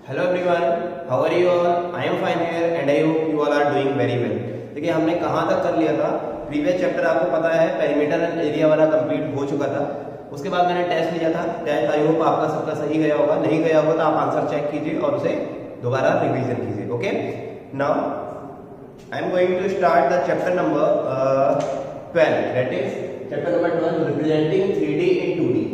Hello everyone, how are you all? I am fine here and I hope you all are doing very well. देखिए हमने कहाँ तक कर लिया था। प्रीवियस चैप्टर आपको पता है पेरीमीटर एंड एरिया वाला कंप्लीट हो चुका था। उसके बाद मैंने टेस्ट लिया था। टेस्ट आई होप आपका सबका सही गया होगा। नहीं गया होगा तो आप आंसर चेक कीजिए और उसे दोबारा रिवीजन कीजिए। Okay, now I am going to start the chapter number 12, that is chapter number 12 representing 3D in 2D।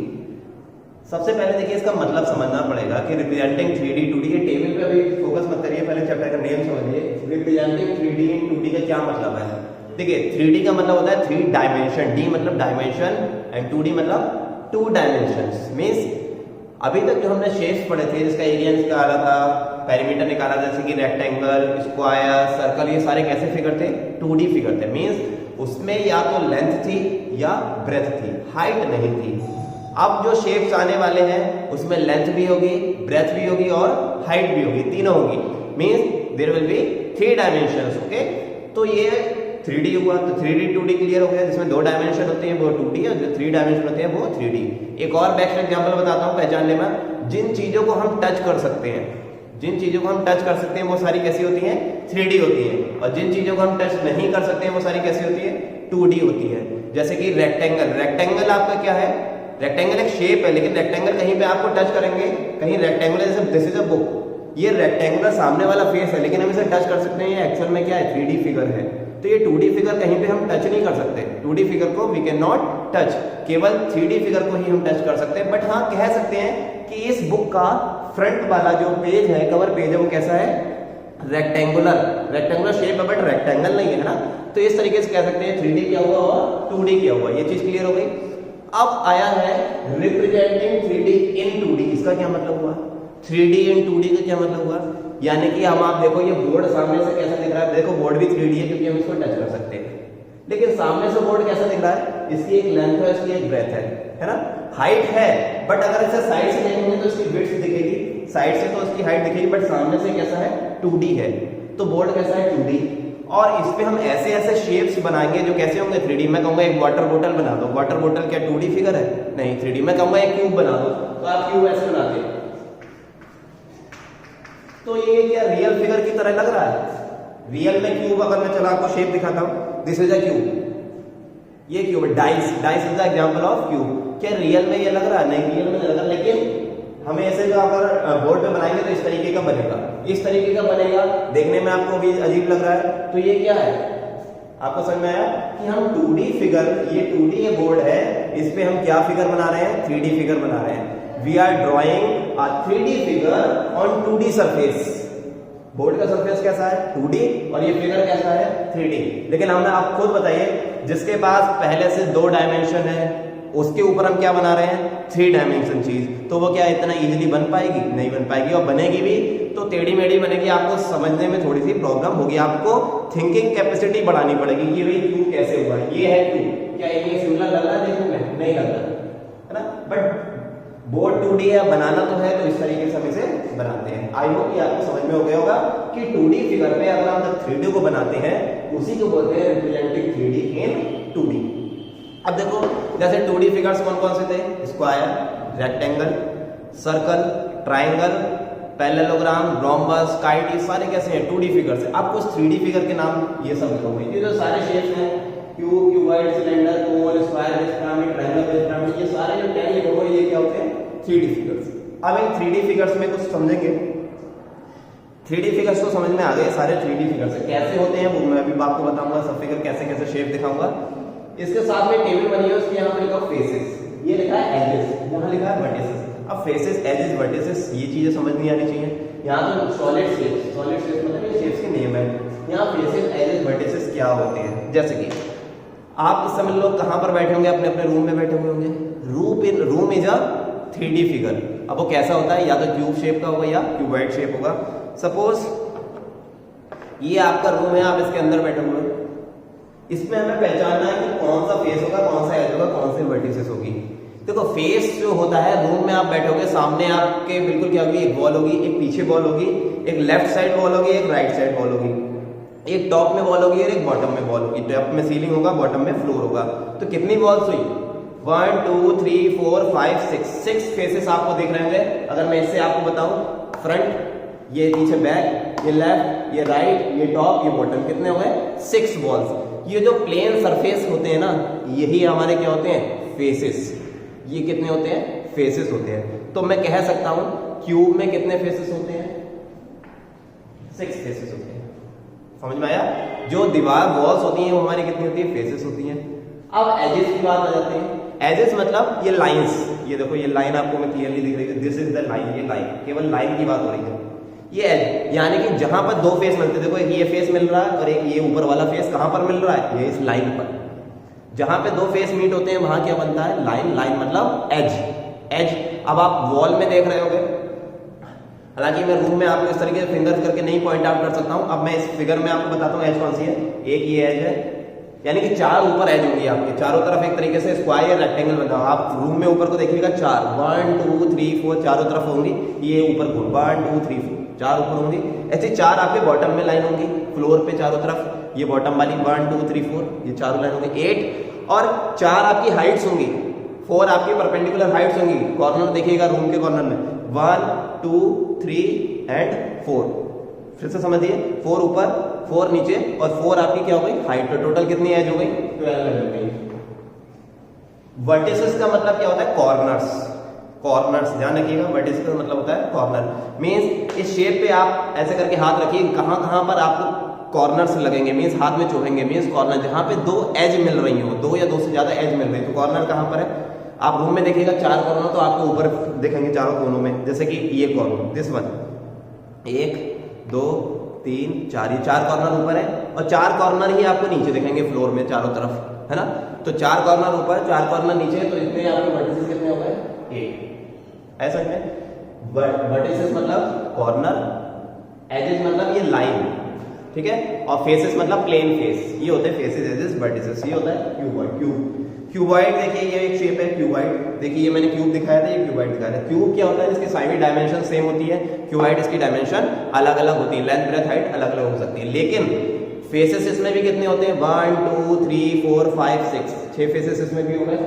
सबसे पहले देखिए इसका मतलब समझना पड़ेगा कि रिप्रेजेंटिंग 3D 2D, ये टेबल पे अभी फोकस मत करिए, पहले चैप्टर का नेम समझिए। रिप्रेजेंटिंग 3D इन 2D का क्या मतलब है? देखिए 3D का मतलब होता है 3 डायमेंशन, D मतलब डायमेंशन एंड 2D मतलब 2 डायमेंशंस। मींस अभी तक जो हमने शेप्स पढ़े थे जिसका एरिया निकाला था, पेरीमीटर निकाला, जैसे कि रेक्टेंगल, स्क्वायर, सर्कल, ये सारे कैसे फिगर थे? 2D फिगर थे। मींस उसमें या तो लेंथ थी या ब्रेथ थी, हाइट नहीं थी। अब जो शेप्स आने वाले हैं उसमें लेंथ भी होगी, ब्रेथ भी होगी और हाइट भी होगी, तीनों होगी। Means there will be 3 dimensions. Okay, तो ये 3D हुआ तो 3D 2D क्लियर हो गया, जिसमें 2 डायमेंशन होते हैं वो 2D और जो 3 डायमेंशन होते हैं वो 3D। एक और बेस्ट एग्जांपल बताता हूँ पहचानने में। जिन चीजों को हम टच कर सकते हैं, जिन चीजों को हम टच कर सकते हैं वो सारी कैसी होती हैं? 3D होती हैं। और जिन चीजों को हम टच नहीं कर सकते हैं वो सारी कैसी होती है? 2D होती है। जैसे कि रेक्टेंगल, रेक्टेंगल आपका क्या है? रेक्टेंगल एक शेप है, लेकिन रेक्टेंगल कहीं पे आपको टच करेंगे, कहीं रेक्टेंगल जैसे दिस इज अ बुक, ये रेक्टेंगुलर सामने वाला फेस है लेकिन हम इसे टच कर सकते हैं। ये एक्चुअल में क्या है? 3D फिगर है। तो ये 2D फिगर कहीं पे हम टच नहीं कर सकते। 2D फिगर को वी कैन नॉट टच, केवल 3D फिगर को ही हम टच कर सकते हैं। बट हाँ, कह सकते हैं कि इस बुक का फ्रंट वाला जो पेज है, कवर पेज है, वो कैसा है? रेक्टेंगुलर, रेक्टेंगुलर शेप है बट रेक्टेंगल नहीं है ना। तो इस तरीके से कह सकते हैं 3D क्या हुआ और 2D क्या हुआ। ये चीज क्लियर हो गई। अब आया है रिप्रेजेंटिंग 3D इन 2D। इसका क्या मतलब हुआ? 3D इन 2D का क्या मतलब हुआ? यानी कि हम, आप देखो ये बोर्ड सामने से कैसा दिख रहा है? देखो बोर्ड भी 3D है क्योंकि हम इसको टच कर सकते हैं। लेकिन सामने से बोर्ड कैसा दिख रहा है? इसकी एक लेंथ है, इसकी एक ब्रेथ है ना, हाइट है। बट अगर इसे साइड से देखेंगे तो इसकी विड्थ दिखेगी, साइड से तो इसकी हाइट दिखेगी, बट सामने से कैसा है? 2D है। तो बोर्ड कैसा है? 2D। और इस पे हम ऐसे ऐसे शेप्स बनाएंगे जो कैसे होंगे? 3D। मैं कहूंगा एक वाटर बोतल बना दो। वाटर बोतल क्या 2D फिगर है? नहीं, 3D। मैं कहूंगा एक क्यूब बना दो, तो आप क्यूब ऐसे बनाते हैं। तो ये क्या रियल फिगर की तरह लग रहा है? रियल में क्यूब, अगर मैं चला आपको शेप दिखाता हूं, दिस इज अ क्यूब, ये क्यूब है। Dice, dice is the example of cube. क्या रियल में ये लग रहा है? नहीं, रियल में नहीं लग रहा। लेकिन हमें ऐसे जो अगर बोर्ड पे बनाएंगे तो इस तरीके का बनेगा, इस तरीके का बनेगा। देखने में आपको भी अजीब लग रहा है। तो ये क्या है? आपको समझ में आया कि हम 2D फिगर, ये 2D ये बोर्ड है, इस पे हम क्या फिगर बना रहे हैं? 3D फिगर बना रहे हैं। We are drawing a 3D figure on 2D surface. Board का सरफेस कैसा है? 2D, और ये फिगर कैसा है? 3D। लेकिन हमें आप खुद बताइए, जिसके पास पहले से 2 डायमेंशन है उसके ऊपर हम क्या बना रहे हैं? 3 डायमेंशन चीज। तो वो क्या इतना इजीली बन पाएगी? नहीं बन पाएगी। और बनेगी भी तो टेढ़ी मेढ़ी बनेगी, आपको समझने में थोड़ी सी प्रॉब्लम होगी। आपको थिंकिंग कैपेसिटी बढ़ानी पड़ेगी कि भाई क्यूब कैसे हुआ, ये है क्यूब, क्या ये सिमिलर लग रहा है देखने में? नहीं लग रहा है ना। बट बोर्ड 2D है, बनाना तो है, तो इस तरीके से हम इसे बनाते हैं। आई होप कि आपको समझ में हो गया होगा कि 2D फिगर पे अगर हम 3D को बनाते हैं, उसी को बोलते हैं रिप्रेजेंटिंग 3D इन 2D। अब देखो जैसे 2D फिगर्स कौन कौन से थे? Square, rectangle, circle, triangle, parallelogram, rhombus, kite, ये सारे कैसे हैं? 2D फिगर्स हैं। आपको 3D फिगर के नाम ये सब लिखोगे। ये जो सारे शेप्स हैं, cube, cuboid, cylinder, cone, square, base pyramid, triangle, base pyramid, ये सारे जो 10 लिखोगे ये क्या होते हैं? 3D figures. अब इन 3D फिगर्स में कुछ समझेंगे। 3D फिगर्स तो समझ में आ गए, सारे 3D फिगर्स कैसे होते हैं वो मैं अभी आपको बताऊंगा। सब फिगर कैसे कैसे शेप दिखाऊंगा। इसके साथ में टेबल बनी है, उसके यहाँ पे लिखा फेसेस, ये लिखा है एजेस, यहाँ लिखा है वर्टिसेस। अब फेसेस, एजेस, वर्टिसेस, ये चीजें समझ नहीं आनी चाहिए। यहाँ तो सॉलिड शेप्स, सॉलिड शेप्स मतलब ये शेप्स के नेम है। यहाँ फेसेस, एजेस, वर्टिसेस क्या होते हैं? जैसे कि आप इस समय लोग कहाँ पर बैठे होंगे? अपने अपने रूम में बैठे हुए होंगे। Room is a 3D figure. अब वो कैसा होता है? या तो क्यूब शेप का होगा या क्यूबॉइड शेप होगा। सपोज ये आपका रूम है, आप इसके अंदर बैठे हुए हैं। इसमें हमें पहचानना है कि कौन सा फेस होगा, कौन सा एज होगा, कौन से वर्टिसेस होगी। देखो फेस जो होता है, रूम में आप बैठोगे, सामने आपके बिल्कुल क्या होगी? एक वॉल होगी, एक पीछे वॉल होगी, एक लेफ्ट साइड वॉल होगी, एक राइट साइड वॉल होगी, एक टॉप में वॉल होगी और एक बॉटम में वॉल होगी। टॉप में सीलिंग होगा, बॉटम में फ्लोर होगा। तो कितनी वॉल्स हुई? 1 2 3 4 5 6 फेसेस आपको दिख रहे होंगे। अगर मैं इससे आपको बताऊं फ्रंट, ये पीछे बैक, ये लेफ्ट, ये राइट, ये टॉप, ये बॉटम, कितने हो गए 6 वॉल्स। ये जो प्लेन सरफेस होते हैं ना, यही हमारे क्या होते हैं फेसेस। ये कितने होते हैं फेसेस होते हैं। तो मैं कह सकता हूं क्यूब में कितने फेसेस होते हैं 6 फेसेस होते हैं। समझ में आया? जो दीवार वॉल्स होती हैं वो हमारी कितनी होती है फेसेस होती हैं। अब एजेस की बात आ जाते हैं। एजेस मतलब ये लाइंस, ये देखो ये लाइन आपको मैं क्लियरली दिख रही है, दिस इज द लाइन, ये लाइन, केवल लाइन की बात हो रही है। ये एज यानी कि जहां पर दो फेस मिलते हैं, देखो एक ये फेस मिल रहा है और एक ये ऊपर वाला फेस कहां पर मिल रहा है, ये इस लाइन पर। जहां पे दो फेस मीट होते हैं वहां क्या बनता है लाइन, लाइन मतलब एज, एज। अब आप वॉल में देख रहे होगे, हालांकि मैं रूम में आपको इस तरीके से फिंगर्स करके नहीं पॉइंट आउट कर सकता हूं। अब मैं इस फिगर में आपको बताता हूं एज कौन सी है। एक ये एज है, यानी कि 4 ऊपर एज होंगी आपके चारों तरफ, एक तरीके से स्क्वायर रेक्टेंगल बना। आप रूम में ऊपर को देखिएगा 4, 1 2 3 4 चारों तरफ होंगी। ये ऊपर को 1 2 3 4 4 ऊपर होंगी। ऐसे 4 आपके बॉटम में लाइन होंगी फ्लोर पे चारों तरफ, ये बॉटम वाली 1 2 3 4 ये चारों लाइन होंगी 8। और 4 आपकी हाइट्स होंगी, 4 आपकी परपेंडिकुलर हाइट्स होंगी। कॉर्नर देखिएगा रूम के कॉर्नर में 1 2 3 एंड 4। फिर से समझिए 4 ऊपर 4 नीचे और 4 आपकी क्या हो गई हाइट। तो टोटल कितनी एज हो गई 12 एज हो गई। वर्टिसेस का मतलब क्या होता है कॉर्नर्स, कॉर्नर्स ध्यान रखिएगा। वर्टिसेस का मतलब होता है कॉर्नर। मींस इस शेप पे आप ऐसे करके हाथ रखिए, कहां कहां पर आपको कॉर्नर्स लगेंगे, मींस हाथ में चुभेंगे, मींस कॉर्नर जहां पे 2 एज मिल रही हो, 2 या 2 से ज्यादा एज मिल रही है। तो कॉर्नर कहां पर है? आप रूम में देखिएगा 4 कॉर्नर तो आपको ऊपर देखेंगे चारों कोनों में, जैसे कि ये कॉर्नर दिस वन 1 2 3 4, ये 4 कॉर्नर ऊपर है और 4 कॉर्नर ही आपको नीचे दिखेंगे फ्लोर में चारों तरफ, है ना। तो 4 कॉर्नर ऊपर 4 कॉर्नर नीचे, तो इतने आपके वर्टिसेस कितने हो गए 8। ऐसा है वर्टिसेस मतलब कॉर्नर, एजेस मतलब ये लाइन, ठीक है, और फेसेस मतलब प्लेन फेस। ये होते हैं फेसेस, एजेस, वर्टिसेस। ये होता है क्यूबॉइड। क्यूबॉइड देखिए ये एक शेप है क्यूबॉइड। देखिए ये मैंने क्यूब दिखाया था, ये क्यूबॉइड दिखाया था। क्यूब क्या होता है जिसकी साइड डायमेंशन सेम होती है, क्यूबॉइड इसकी डायमेंशन अलग अलग होती है, लेंथ ब्रेथ हाइट अलग अलग हो सकती है। लेकिन फेसेस इसमें भी कितने होते हैं 1 2 3 4 5 6 फेसेस इसमें भी हो गए।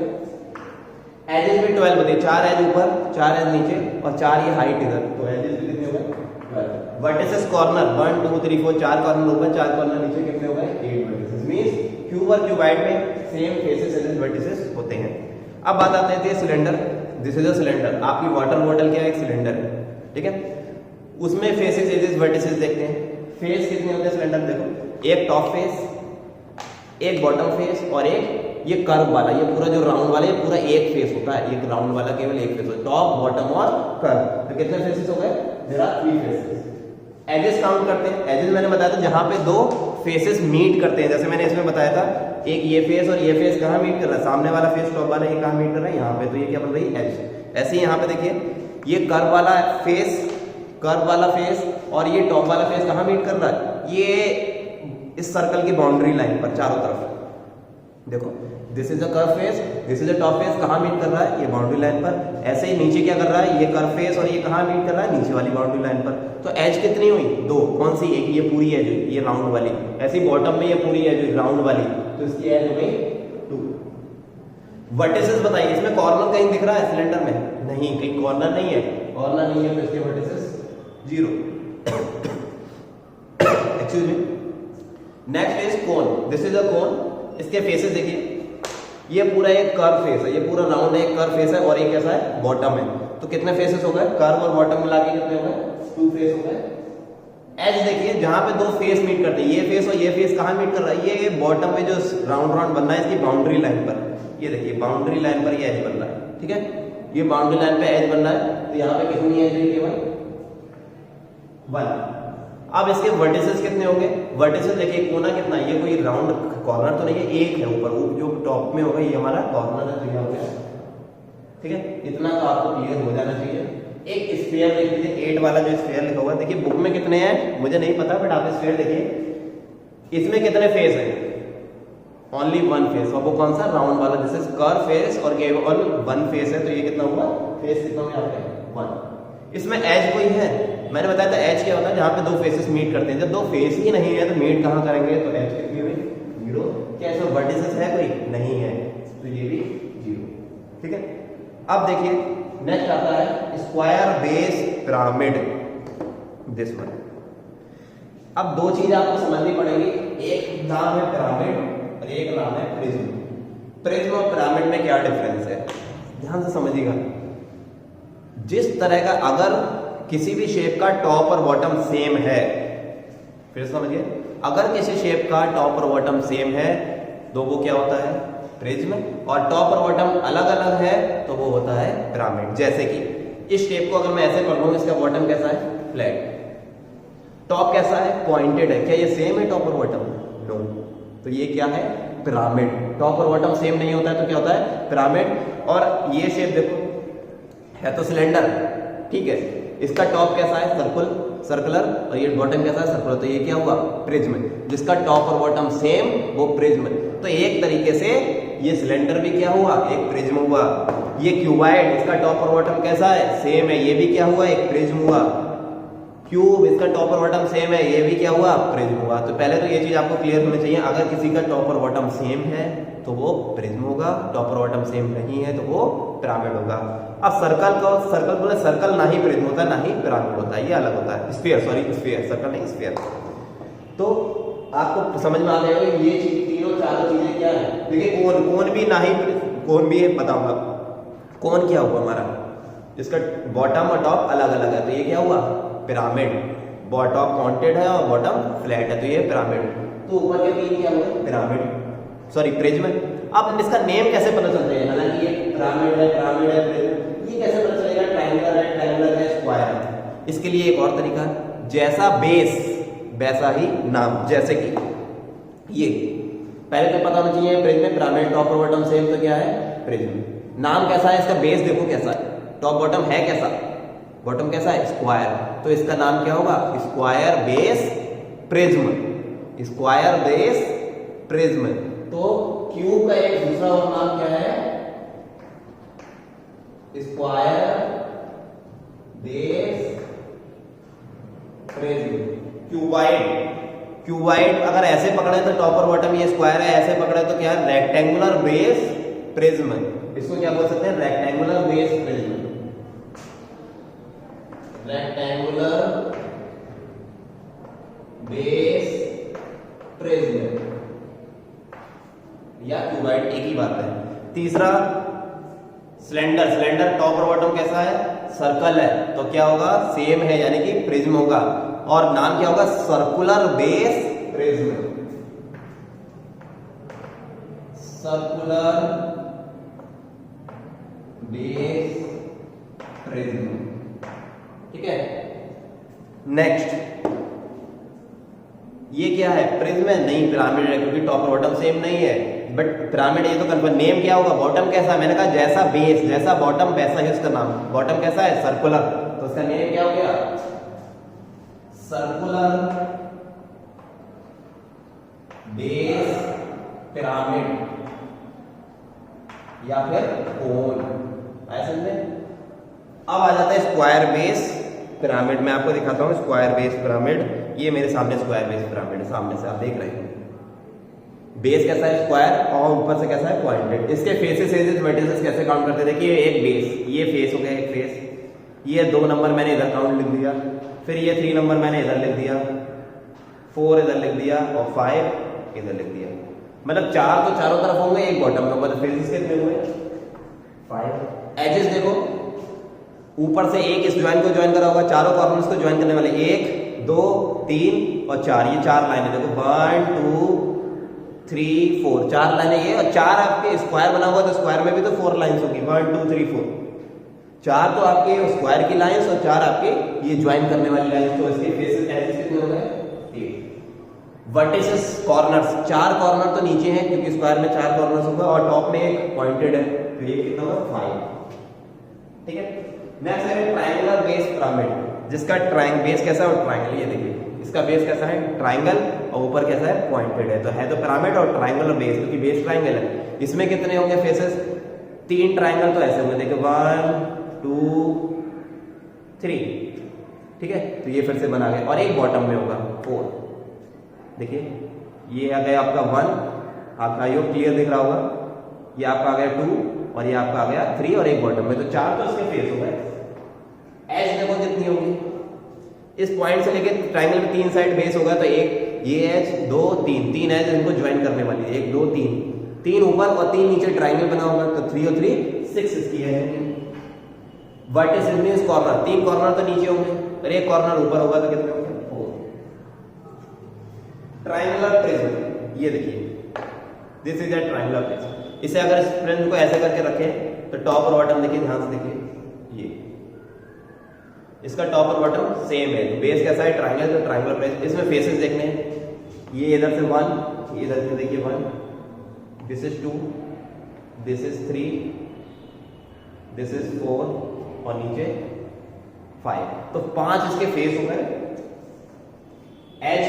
एजेस भी 12 होते हैं, 4 एज ऊपर 4 एज नीचे और 4 ये हाइट इधर, तो एजेस भी कितने हो गए 12। वर्टिसेस कॉर्नर 1 2 3 4 4 कॉर्नर ऊपर 4 कॉर्नर नीचे, कितने हो गए 8 वर्टिसेस। मींस क्यूब और क्यूबॉइड में सेम फेसेस एजेस वर्टिसेस होते हैं। अब बात आते हैं cylinder. This is a cylinder. आपकी वाटर बॉटल क्या है एक सिलेंडर है, ठीक है। उसमें फेसेस एजेस वर्टिसेस देखते हैं। फेस कितने होते हैं सिलेंडर देखो, एक टॉप फेस, एक बॉटम फेस और एक ये कर्व वाला, ये पूरा जो राउंड वाला, ये पूरा एक फेस होता है। एक राउंड वाला केवल एक फेस होता है, टॉप बॉटम और कर्व। तो कितने फेसेस हो गए, there are 3 faces. Edges count करते हैं। एजेस मैंने बताया था जहां पे 2 फेसेस मीट करते हैं, जैसे मैंने इसमें बताया था एक ये फेस और ये फेस कहां मीट कर रहा है, सामने वाला फेस टॉप वाला ये कहां मीट कर रहा है यहाँ पे, तो ये क्या बन रही है एज। ऐसे ही यहाँ पे देखिए ये कर्व वाला फेस, कर्व वाला फेस और ये टॉप वाला फेस कहां मीट कर रहा है, ये इस सर्कल की बाउंड्री लाइन पर चारों तरफ। देखो this is a curve face, this is a top face, कहां मीट कर रहा है ये बाउंड्री लाइन पर। ऐसे ही नीचे क्या कर रहा है, ये कर्व फेस और ये कहां मीट कर रहा है नीचे वाली बाउंड्री लाइन पर। तो एज कितनी हुई 2, कौन सी, एक ये पूरी एज हुई ये राउंड वाली, ऐसी बॉटम में ये पूरी एज हुई राउंड वाली, तो इसकी एज हो गई 2। वर्टिसेस बताइए, इसमें कॉर्नर कहीं दिख रहा है सिलेंडर में, नहीं, कहीं कॉर्नर नहीं है, कॉर्नर नहीं है तो इसके vertices 0। Excuse me. Next is cone. This is a cone. इसके फेसेस देखिए, ये पूरा एक कर्व फेस है, ये पूरा राउंड है, एक कर्व फेस है और एक कैसा है बॉटम है। तो कितने फेसेस हो गए, कर्व और बॉटम मिला के कितने हो गए 2 फेस हो गए। एज देखिए जहां पे 2 फेस मीट करते हैं, ये फेस और ये फेस कहां मीट कर रहा है, ये बॉटम में जो राउंड राउंड बन रहा है इसकी बाउंड्री लाइन पर। ये देखिए बाउंड्री लाइन पर ये एज बन रहा है, ठीक है, ये बाउंड्री लाइन पे एज बन रहा है। तो यहाँ पे कितनी एज हुई केवल 1। अब इसके वर्टिसेस कितने होंगे, वर्टिसेस देखिए कोना कितना है, ये कोई राउंड कॉर्नर तो नहीं है, एक है ऊपर, जो टॉप में होगा ये हमारा कॉर्नर है, तो ये हो गया, ठीक है। इतना तो आपको क्लियर हो जाना चाहिए। एक स्फीयर देख लीजिए, 8 वाला जो स्फीयर लिखा हुआ है, देखिए बुक में कितने हैं मुझे नहीं पता, बट आप स्फीयर देखिए इसमें कितने फेस है, ओनली 1 फेस। और वो कौन सा राउंड वाला, दिस इज कर्व फेस और केवल 1 फेस है, तो ये कितना हुआ फेस कितना में आपके 1। इसमें एज कोई है, मैंने बताया था एज क्या होता है जहां पे 2 फेसेस मीट करते हैं। जब 2 फेस ही नहीं है तो मीट कहां करेंगे, तो एज कितनी हुई 0। क्या इसमें वर्टिसेस है कोई, नहीं है, तो ये भी 0, ठीक है। अब देखिए नेक्स्ट आता है square base pyramid. This one. अब दो चीजें आपको समझनी पड़ेगी, एक नाम है पिरामिड और एक नाम है प्रिज्म। प्रिज्म और पिरामिड में क्या डिफरेंस है, ध्यान से समझिएगा। जिस तरह का अगर किसी भी शेप का टॉप और बॉटम सेम है, फिर समझिए, अगर किसी शेप का टॉप और बॉटम सेम है तो वो क्या होता है, प्रिज्म, और टॉप और बॉटम अलग अलग है तो वो होता है पिरामिड। जैसे कि इस शेप को अगर मैं ऐसे पढ़ लूं, इसका बॉटम कैसा है, फ्लैट, टॉप कैसा है, पॉइंटेड है, क्या ये सेम है टॉप और बॉटम, नो, तो ये क्या है, पिरामिड। टॉप और बॉटम सेम नहीं होता है तो क्या होता है, पिरामिड। और ये शेप देखो, है तो सिलेंडर, ठीक है, इसका टॉप कैसा है, सर्कुलर, और ये बॉटम कैसा है, सर्कुलर, तो ये क्या हुआ, प्रिज्म। जिसका टॉप और बॉटम सेम वो प्रिज्म। तो एक तरीके से ये सिलेंडर भी क्या हुआ, एक प्रिज्म हुआ। ये क्यूबाइड, इसका टॉप और बॉटम कैसा है, सेम है, ये भी क्या हुआ, एक प्रिज्म हुआ। क्यूब, इसका टॉप और बॉटम सेम है, ये भी क्या हुआ, प्रिज्म हुआ। तो पहले तो ये चीज आपको क्लियर होनी चाहिए, अगर किसी का टॉप और बॉटम सेम है तो वो प्रिज्म होगा, टॉप और बॉटम सेम नहीं है तो वो पिरामिड होगा। अब सर्कल बोले, सर्कल ना ही प्रिज्म होता है ना ही पिरामिड होता है, ये अलग होता है। स्फीयर, सर्कल नहीं, स्फीयर। तो आपको समझ में आ जाएगा ये चीज, तीनों चारों चीजें क्या है। देखिए कोन भी ना ही, कोन भी बताऊंगा, कोन क्या हुआ हमारा, इसका बॉटम और टॉप अलग अलग है तो ये क्या हुआ, पिरामिड। टॉप पॉइंटेड है और बॉटम फ्लैट है तो ये पिरामिड। तो ऊपर के तीन क्या हुए, पिरामिड, सॉरी प्रिज्म। अब इसका नेम कैसे पता चलता है, हालांकि ये पिरामिड है प्रिज्म, ये कैसे पता चलेगा, ट्रायंगुलर है, स्क्वायर है। इसके लिए एक और तरीका, जैसा बेस वैसा ही नाम। जैसे कि ये पहले तो पता होना चाहिए, प्रिज्म, पिरामिड, टॉप और बॉटम सेम तो क्या है, प्रिज्म। नाम कैसा है, इसका बेस देखो कैसा है, टॉप बॉटम है कैसा, बॉटम कैसा है, स्क्वायर, तो इसका नाम क्या होगा, square base prism, square base prism. तो क्यूब का एक दूसरा और नाम क्या है, स्क्वायर बेस प्रिज्म। क्यूबाइड अगर ऐसे पकड़े तो टॉप और बॉटम ये स्क्वायर है, ऐसे पकड़े तो क्या है, रेक्टेंगुलर बेस प्रिज्म। इसको क्या बोल सकते हैं, rectangular base prism, rectangular base prism या क्यूबाइड, एक ही बात है। तीसरा सिलेंडर, टॉप और बॉटम कैसा है, सर्कल है तो क्या होगा, सेम है यानी कि प्रिज्म होगा, और नाम क्या होगा, circular base prism, circular base prism, ठीक है। नेक्स्ट, ये क्या है, प्रिज्म है, नहीं पिरामिड है, क्योंकि टॉप और बॉटम सेम नहीं है, बट पिरामिड ये तो कंफर्म। नेम क्या होगा, बॉटम कैसा है, मैंने कहा जैसा बेस जैसा बॉटम वैसा ही उसका नाम। बॉटम कैसा है, सर्कुलर, तो उसका नेम क्या हो गया, सर्कुलर बेस पिरामिड या फिर कोन, ऐसे में। अब आ जाता है स्क्वायर बेस पिरामिड। मैं आपको दिखाता हूं स्क्वायर बेस पिरामिड। ये मेरे सामने स्क्वायर बेस पिरामिड है, सामने से आप देख रहे हैं। बेस कैसा है, स्क्वायर, और ऊपर से कैसा है, पॉइंटेड। इसके फेसेस एजेस वर्टिसेस कैसे काउंट करते हैं, देखिए एक बेस, ये फेस हो गया, एक फेस, ये 2 नंबर मैंने इधर काउंट लिख दिया, फिर ये 3 नंबर मैंने इधर लिख दिया, 4 इधर लिख दिया और 5 इधर लिख दिया। मतलब 4 तो चारों तरफ होंगे, एक बॉटम में, मतलब फेसेस कितने हुए, 5। एजेस देखो, ऊपर से एक इस ज्वाइन को ज्वाइन करा होगा, चारों कॉर्नर्स को ज्वाइन करने वाले 1 2 3 और 4, ये 4 लाइनें देखो, 1 2 3 4, 4 लाइनें ये, और 4 आपके स्क्वायर बना हुआ तो स्क्वायर में भी तो 4 लाइन्स होगी, 1 2 3 4। 4 तो आपके स्क्वायर की लाइन्स और 4 आपके ये ज्वाइन करने वाली लाइन्स। तो इसके फेसेस एजेस कितने हो गए, 8। वर्टिसेस, कॉर्नर्स, 4 कॉर्नर तो नीचे हैं क्योंकि स्क्वायर में 4 कॉर्नर्स होगा, और टॉप में एक पॉइंटेड है, तो ये कितना होगा, 5, ठीक है। नेक्स्ट है ट्रायंगुलर बेस पिरामिड, जिसका बेस कैसा है, ट्रायंगल, ये देखिए इसका बेस कैसा है, ट्रायंगल, और ऊपर कैसा है, पॉइंटेड है, तो है तो पिरामिड और ट्रायंगुलर बेस, क्योंकि बेस ट्रायंगल है। इसमें कितने होंगे फेसेस, 3 ट्रायंगल तो ऐसे होंगे, देखिए 1 2 3, ठीक है। तो ये फिर से बना गया, और एक बॉटम में होगा 4, देखिए ये आ गया आपका 1, आपका योग क्लियर दिख रहा होगा, ये आपका आ गया 2 और ये आपका आ गया 3 और एक बॉटम में, तो 4 तो इसके फेस हो गए। एज देखो कितनी होगी, इस पॉइंट से लेके ट्राइंगल में 3 साइड बेस होगा, तो एक ये एज 2 3 3 एज इनको ज्वाइन करने वाली है, 1 2 3 ऊपर और 3 नीचे ट्राइंगल बना होगा, तो 3 और 3 6 इसकी है। वर्टिसेस मींस कॉर्नर, 3 कॉर्नर तो नीचे होंगे और एक कॉर्नर ऊपर होगा, तो कितने होंगे 4। ट्राइंगुलर प्रिज्म, ये देखिए this is a triangular prism. इसे अगर इस प्रिज्म को ऐसे करके रखें तो टॉप और बॉटम देखिए, ध्यान से देखिए, ये इसका टॉप और बॉटम सेम है, बेस कैसा है ट्राइंगल, तो ट्राइंगुलर प्रिज्म। इसमें फेसेस देखने हैं, ये इधर से 1, इधर से देखिए 1, this is 2, this is 3, this is 4 और नीचे 5, तो 5 इसके फेस हो गए। एज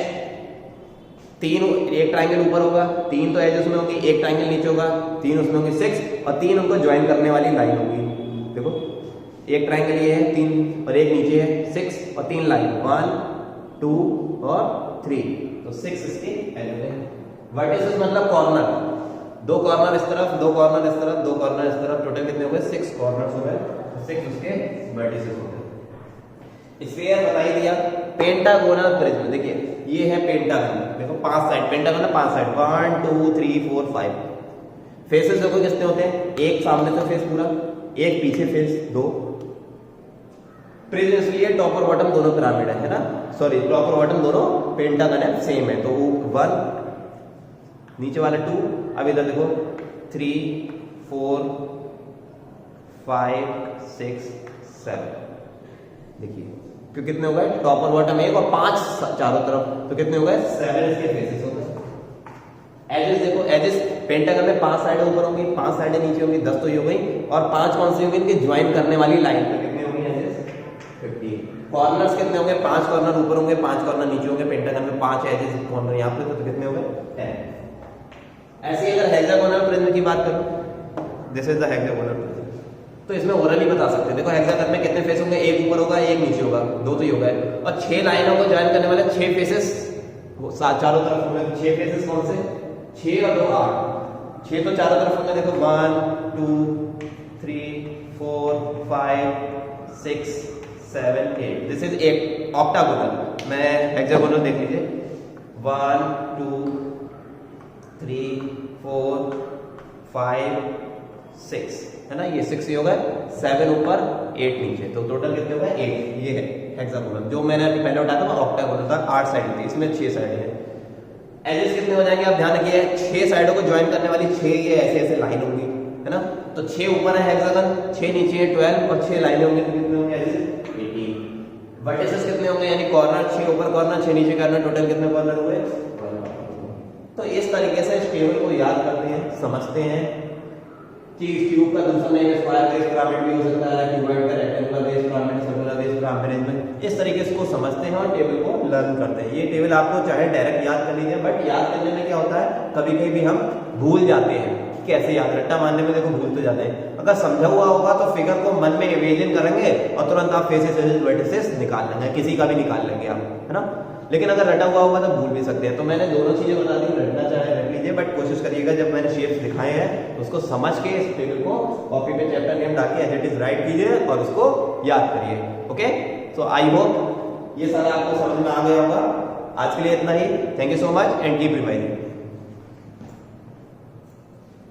3, एक ट्राइंगल ऊपर होगा, 3 तो एज उसमें होंगी, एक ट्राइंगल नीचे होगा, 3 उसमें होंगे 6 और 3 उनको ज्वाइन करने वाली लाइन होगी। देखो एक ट्राइंगल ये है 3 और एक नीचे है 6 और 3 लाइन 1 2 और 3, तो 6 इसकी एज है। वर्टिसेस मतलब कॉर्नर, 2 कॉर्नर इस तरफ, 2 कॉर्नर इस तरफ, 2 कॉर्नर इस तरफ, टोटल कितने हो गए 6 कॉर्नर्स हो गए, 6 उसके वर्टिसेस हो गए। स्फीयर बता ही दिया। पेंटागोनल प्रिज्म, देखिए ये है पेंटागन, देखो 5 साइड, पेंटागन है 5 साइड, 1 2 3 4 5। फेसेस देखो कितने होते हैं, एक सामने से फेस पूरा, एक पीछे फेस 2। प्रिज्म इसलिए टॉप और बॉटम दोनों पिरामिड है ना, सॉरी टॉप और बॉटम दोनों पेंटागन है, सेम है, तो 1 नीचे वाला 2, अब इधर देखो 3 4 5 6 7, देखिए क्यों कितने हो गए, टॉप और बॉटम एक और 5 चारों तरफ, तो कितने हो गए 7 इसके फेसेस हो गए। एजेस देखो, एजेस पेंटागन में 5 साइडें ऊपर होंगी, 5 साइडें नीचे होंगी, 10 तो ये हो गई, और 5 कौन सी होंगी, इनके ज्वाइन करने वाली लाइन, तो कितने होंगी एजेस 15। कॉर्नर्स कितने होंगे, 5 कॉर्नर ऊपर होंगे, 5 कॉर्नर नीचे होंगे, पेंटागन में 5 एजेस कॉर्नर यहाँ पे, तो कितने हो गए 10। ऐसे ही अगर हेक्सागोनल प्रिज्म की बात करूं, this is the hexagonal prism, तो इसमें ओरली बता सकते हैं। देखो हेक्सागन में कितने फेस होंगे, एक ऊपर होगा एक नीचे होगा, 2 तो ही होगा, और 6 लाइनों को ज्वाइन करने वाले 6 फेसेस चारों तरफ होंगे। 6 फेसेस कौन से, 6 और 2 8, 6 तो चारों तरफ होंगे, देखो 1 2 3 4 5 6 7 8, दिस इज एक ऑक्टागोनल। मैं हेक्सागोनल देख लीजिए, 1 2 3 4 5 6 है ना, ये 6 हो गए, 7 ऊपर 8 नीचे, तो टोटल कितने हो गए 8। ये है हेक्सागोनल, जो मैंने अभी पहले बताया था वो ऑक्टागोनल था, 8 साइड थी, इसमें 6 साइड है। एजेस कितने हो जाएंगे, आप ध्यान रखिए, 6 साइडों को ज्वाइन करने वाली 6 ये ऐसे ऐसे लाइन होंगी, है ना, तो 6 ऊपर है हेक्सागन, 6 नीचे है 12 और 6 लाइनें होंगी, तो कितने होंगे एजेस 18। वर्टिसेस कितने होंगे, यानी कॉर्नर 6 ऊपर कॉर्नर 6 नीचे कॉर्नर, टोटल कितने कॉर्नर हुए। तो इस तरीके से इस टेबल को याद करते हैं, समझते हैं कि इस ट्यूब का दूसरा नेम स्क्वायर बेस पिरामिड भी हो सकता है, क्यूबॉइड का rectangular base pyramid, circular base pyramid, इस तरीके से इसको समझते हैं और टेबल को लर्न करते हैं। ये टेबल आपको चाहे डायरेक्ट याद कर लीजिए, बट याद करने में क्या होता है, कभी कभी भी हम भूल जाते हैं, कैसे याद, रट्टा मारने में देखो भूल तो जाते हैं। अगर समझा हुआ होगा तो फिगर को मन में इमेजिन करेंगे और तुरंत आप फेसेस वर्टिसेस निकाल लेंगे, किसी का भी निकाल लेंगे आप, है ना। लेकिन अगर रटा हुआ होगा तो भूल भी सकते हैं। तो मैंने दोनों चीजें बता दी, रटना चाहे रट लीजिए, बट कोशिश करिएगा जब मैंने शेप्स दिखाए हैं उसको समझ के इस टेबल को कॉपी पे चैप्टर नेम डाल के एज इट इज राइट कीजिए और उसको याद करिए। ओके, तो आई होप ये सारा आपको समझ में आ गया होगा। आज के लिए इतना ही। Thank you so much and keep revising.